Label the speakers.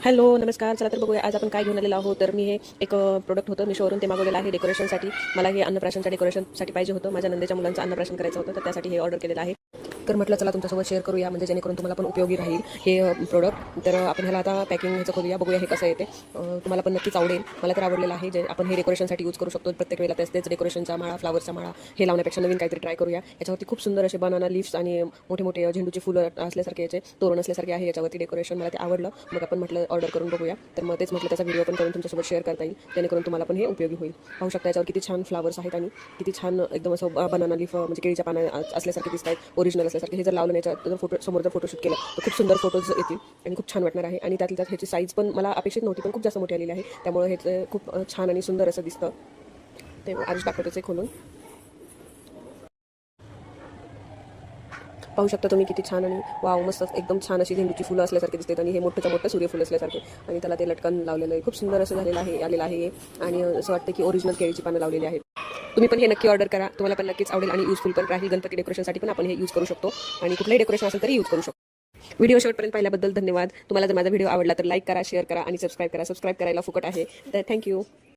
Speaker 1: Hello नमस्कार. चला तर बघूया आज आपण काय घेऊन आलेलो आहोत. तर मी हे एक प्रोडक्ट होतं मिशोवरून, ते मागवलेलं आहे डेकोरेशनसाठी. मला हे अन्नप्राशनच्या डेकोरेशनसाठी पाहिजे होतं. माझ्या नंदेच्या मुलांचं अन्नप्राशन करायचं होतं, तर त्यासाठी हे ऑर्डर केलेलं आहे. तर म्हटलं चला तुमच्यासोबत शेअर करूया, म्हणजे जेणेकरून तुम्हाला पण उपयोगी राहील हे प्रोडक्ट. तर आपण ह्याला आता पॅकिंग ह्याचं करूया, बघूया हे कसं येते. तुम्हाला पण नक्कीच आवडेल. मला तर आवडलेलं आहे. जे आपण हे डेकोरेशनसाठी यूज करू शकतो प्रत्येक वेळेला. तेच डेकोरेशनचा माळा, फ्लावरचा माळा हे लावण्यापेक्षा नवीन काहीतरी ट्राय करूया. याच्यावरती खूप सुंदर असे बनाना लिव्स आणि मोठे मोठे झेंडूची फुलं असल्यासारखे याचे तोरण असल्यासारखे आहे याच्यावरती डेकोरेशन. मला ते आवडलं, मग आपण म्हटलं ऑर्डर करून बघूया. तर मग तेच म्हटलं त्याचा व्हिडिओ पण करून तुमच्यासोबत शेअर करता येईल, जेणेकरून तुम्हाला पण हे उपयोगी होईल. पाहू शकता याच्यावर किती छान फ्लावर्स आहेत आणि किती छान एकदम असं बनाना लीफ म्हणजे केळीच्या पाना असल्यासारखे दिसत आहेत, ओरिजिनल असल्यासारखे. हे जर लावलं नाही तर फोटो समोर जर फोटोशूट केलं तर खूप सुंदर फोटोज येतील आणि खूप छान वाटणार आहे. आणि त्यातल्या त्यात ह्याची साईज पण मला अपेक्षित नव्हती, पण खूप जास्त मोठी आलेली आहे. त्यामुळे हे खूप छान आणि सुंदर असं दिसतं. ते आरुष दाखवतोच आहे खोलून. पाहू शकता तुम्ही किती छान आणि वाव मस्त एकदम छान अशी झेंडूची फुलं असल्यासारखे दिसतात आणि हे मोठं मोठं सूर्यफूल असल्यासारखे. आणि त्याला ते लटकन लावलेलं आहे, खूप सुंदर असं झालेलं आहे, आलेलं आहे. आणि असं वाटतं की ओरिजिनल केळीची पानं लावलेली आहेत. तुम्ही पण हे नक्की ऑर्डर करा, तुम्हाला पण नक्कीच आवडेल आणि युजफुल पण राहील. गणपती डेकोरेशनसाठी पण आपण हे यूज करू शकतो आणि कुठलंही डेकोरेशन असेल तरी यूज करू शकतो. व्हिडिओ शेवटपर्यंत पाहिल्याबद्दल धन्यवाद. तुम्हाला जर माझा व्हिडिओ आवडला तर लाईक करा, शेअर करा आणि सबस्क्राईब करा. सबस्क्राईब करायला फुकट आहे, तर थँक्यू.